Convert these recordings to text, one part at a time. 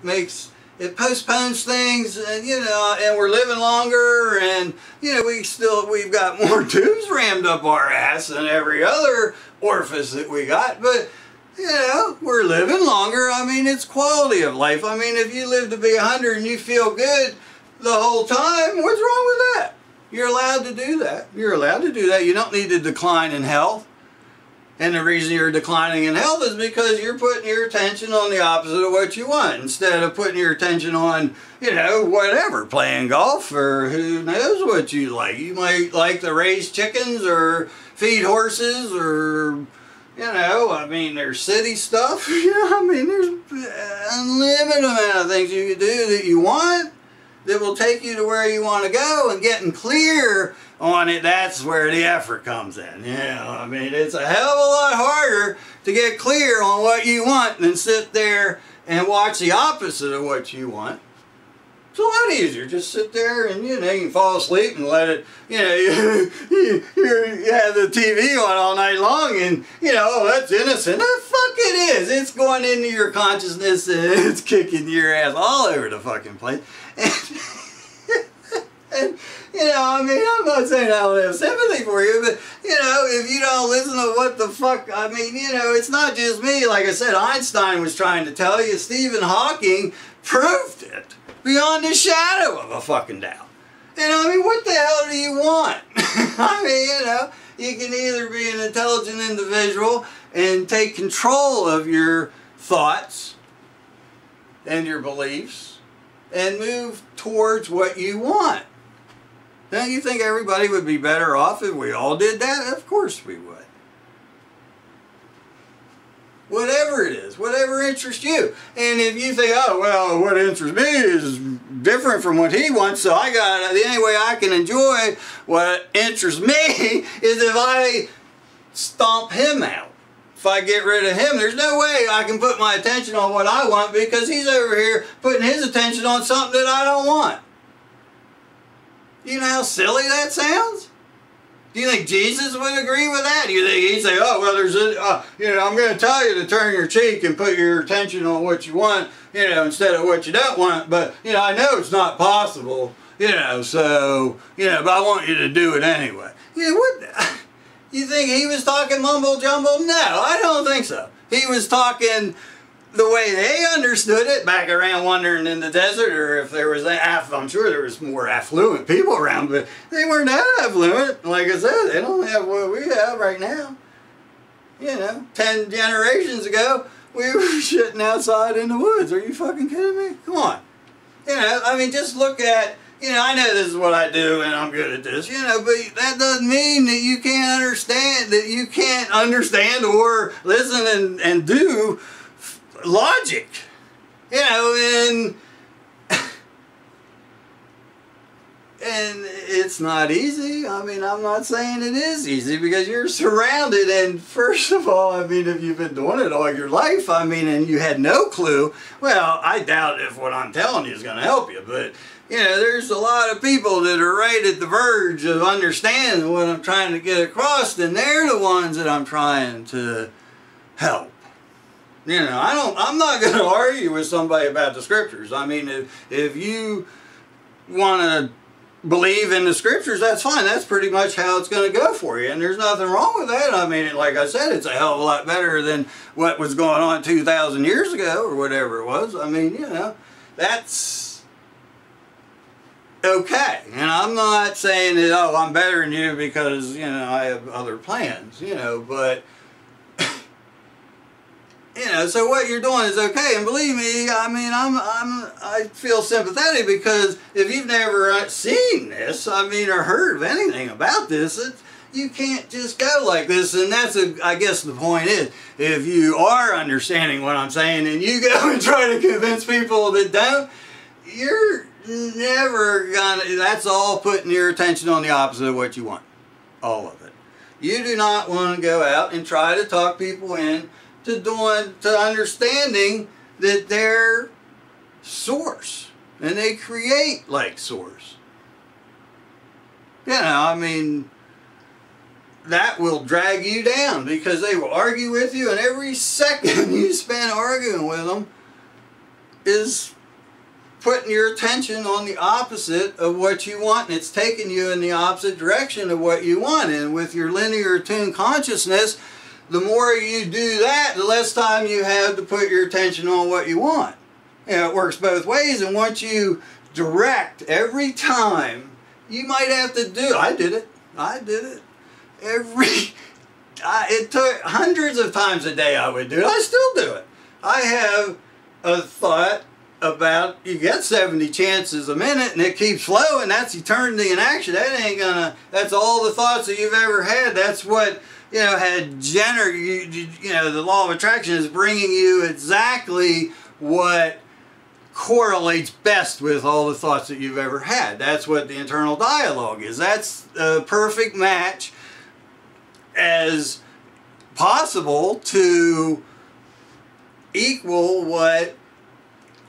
it postpones things, and you know, and we're living longer, and you know, we've got more tubes rammed up our ass than every other orifice that we got, but you know, we're living longer. I mean, it's quality of life. I mean, if you live to be 100 and you feel good the whole time, what's wrong with that? You're allowed to do that. You're allowed to do that. You don't need to decline in health. And the reason you're declining in health is because you're putting your attention on the opposite of what you want, instead of putting your attention on, you know, whatever, playing golf, or who knows what you like. You might like to raise chickens or feed horses, or, you know, I mean, there's city stuff. You know, I mean, there's unlimited amount of things you can do that you want that will take you to where you want to go, and getting clear on it, that's where the effort comes in. You know, I mean, it's a hell of a lot harder to get clear on what you want than sit there and watch the opposite of what you want. It's a lot easier. Just sit there and, you know, you can fall asleep and let it, you know, you have the TV on all night long, and, you know, oh, that's innocent. The fuck it is. It's going into your consciousness, and it's kicking your ass all over the fucking place. And you know, I mean, I'm not saying I don't have sympathy for you, but, you know, if you don't listen to what the fuck, I mean, you know, it's not just me. Like I said, Einstein was trying to tell you. Stephen Hawking proved it beyond a shadow of a fucking doubt. You know, I mean, what the hell do you want? I mean, you know, you can either be an intelligent individual and take control of your thoughts and your beliefs and move towards what you want. Now, you think everybody would be better off if we all did that? Of course we would. Whatever it is, whatever interests you. And if you think, oh, well, what interests me is different from what he wants, so I got, the only way I can enjoy what interests me is if I stomp him out. If I get rid of him, there's no way I can put my attention on what I want, because he's over here putting his attention on something that I don't want. You know how silly that sounds? Do you think Jesus would agree with that? Do you think he'd say, oh, well, there's a, you know, I'm going to tell you to turn your cheek and put your attention on what you want, you know, instead of what you don't want, but, you know, I know it's not possible, you know, so, you know, but I want you to do it anyway. You know, what, you think he was talking mumble jumble? No, I don't think so. He was talking the way they understood it, back around wandering in the desert, or if there was, I'm sure there was more affluent people around, but they weren't that affluent. Like I said, they don't have what we have right now. You know, 10 generations ago, we were shitting outside in the woods. Are you fucking kidding me? Come on. You know, I mean, just look at, you know, I know this is what I do and I'm good at this, you know, but that doesn't mean that you can't understand, or listen and do logic, you know, and it's not easy. I mean, I'm not saying it is easy, because you're surrounded, and first of all, I mean, if you've been doing it all your life, I mean, and you had no clue, well, I doubt if what I'm telling you is going to help you, but, you know, there's a lot of people that are right at the verge of understanding what I'm trying to get across, and they're the ones that I'm trying to help. You know, I'm not going to argue with somebody about the scriptures. I mean, if you want to believe in the scriptures, that's fine. That's pretty much how it's going to go for you. And there's nothing wrong with that. I mean, like I said, it's a hell of a lot better than what was going on 2,000 years ago or whatever it was. I mean, you know, that's okay. And I'm not saying that, oh, I'm better than you because, you know, I have other plans, you know, but you know, so what you're doing is okay, and believe me, I mean, I feel sympathetic, because if you've never seen this, I mean, or heard of anything about this, you can't just go like this, and that's, I guess the point is, if you are understanding what I'm saying, and you go and try to convince people that don't, you're never gonna, that's all putting your attention on the opposite of what you want. All of it. You do not want to go out and try to talk people in to understanding that they're source, and they create like source. You know, I mean, that will drag you down, because they will argue with you, and every second you spend arguing with them, is putting your attention on the opposite of what you want, and it's taking you in the opposite direction of what you want. And with your linear attuned consciousness, the more you do that, the less time you have to put your attention on what you want. You know, it works both ways, and once you direct every time, you might have to do, I did it, it took hundreds of times a day I would do it. I still do it. I have a thought about, you get 70 chances a minute and it keeps flowing. That's eternity in action. That ain't gonna, that's all the thoughts that you've ever had. That's what, you know, you know, the law of attraction is bringing you exactly what correlates best with all the thoughts that you've ever had. That's what the internal dialogue is. That's a perfect match as possible to equal what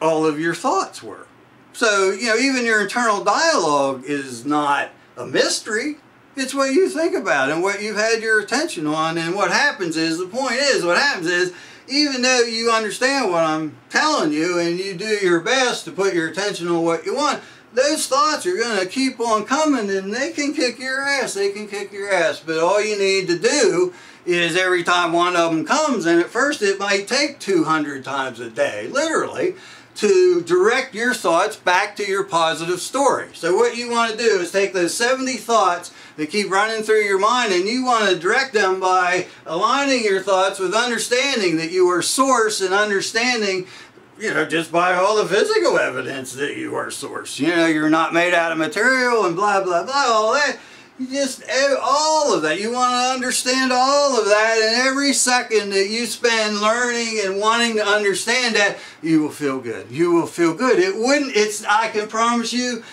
all of your thoughts were. So, you know, even your internal dialogue is not a mystery. It's what you think about and what you've had your attention on. And what happens is, the point is, what happens is, even though you understand what I'm telling you and you do your best to put your attention on what you want, those thoughts are going to keep on coming, and they can kick your ass. They can kick your ass. But all you need to do is, every time one of them comes, and at first it might take 200 times a day, literally, to direct your thoughts back to your positive story. So what you want to do is take those 70 thoughts that keep running through your mind, and you want to direct them by aligning your thoughts with understanding that you are source, and understanding, you know, just by all the physical evidence that you are source. You know, you're not made out of material and blah, blah, blah, all that. Just all of that. You want to understand all of that, and every second that you spend learning and wanting to understand that, you will feel good. You will feel good. I can promise you,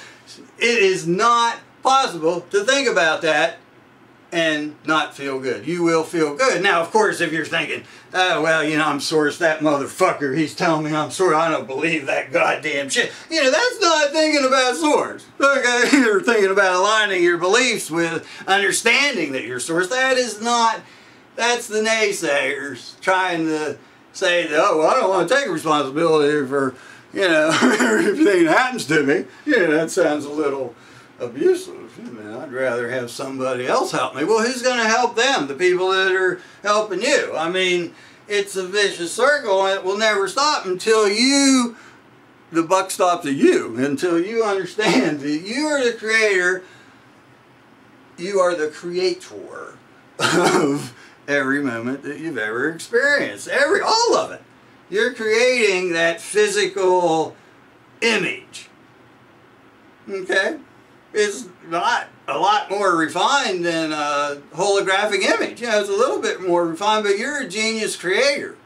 it is not possible to think about that and not feel good. You will feel good. Now, of course, if you're thinking, oh, well, you know, I'm source, that motherfucker, he's telling me I'm source, I don't believe that goddamn shit. You know, that's not thinking about source. Okay, you're thinking about aligning your beliefs with understanding that you're source. That is not, that's the naysayers trying to say that, oh, well, I don't want to take responsibility for, you know, everything that happens to me. Yeah, that sounds a little abusive. I mean, I'd rather have somebody else help me. Well, who's going to help them? The people that are helping you. I mean, it's a vicious circle, and it will never stop until you, the buck stops at you, until you understand that you are the creator, you are the creator of every moment that you've ever experienced. All of it. You're creating that physical image. Okay? It's not a lot more refined than a holographic image. You know, it's a little bit more refined, but you're a genius creator.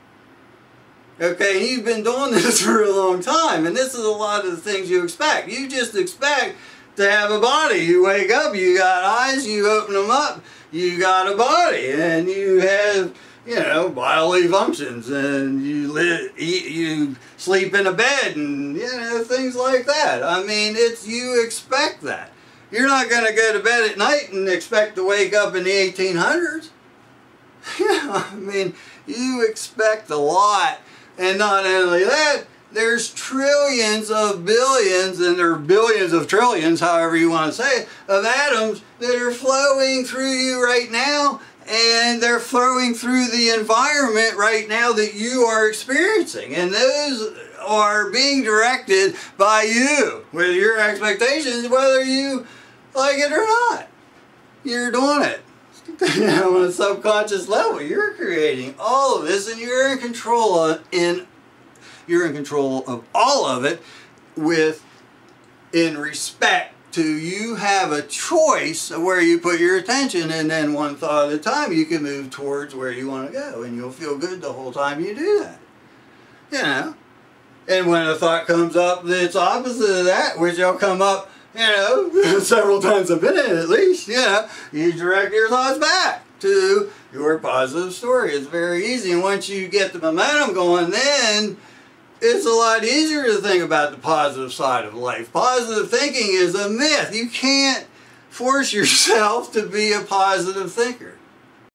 Okay, and you've been doing this for a long time, and this is a lot of the things you expect. You just expect to have a body. You wake up, you got eyes, you open them up, you got a body, and you have, you know, bodily functions, and you eat, you sleep in a bed, and, you know, things like that. I mean, you expect that. You're not going to go to bed at night and expect to wake up in the 1800s. Yeah, I mean, you expect a lot. And not only that, there's trillions of billions, and there are billions of trillions, however you want to say it, of atoms that are flowing through you right now, and they're flowing through the environment right now that you are experiencing. And those are being directed by you with your expectations, whether you like it or not. You're doing it. You know, on a subconscious level, you're creating all of this, and you're in control of all of it, in respect to, you have a choice of where you put your attention, and then one thought at a time you can move towards where you want to go, and you'll feel good the whole time you do that. You know, and when a thought comes up that's opposite of that, which will come up, you know, several times a minute at least, you know, you direct your thoughts back to your positive story. It's very easy, and once you get the momentum going, then it's a lot easier to think about the positive side of life. Positive thinking is a myth. You can't force yourself to be a positive thinker.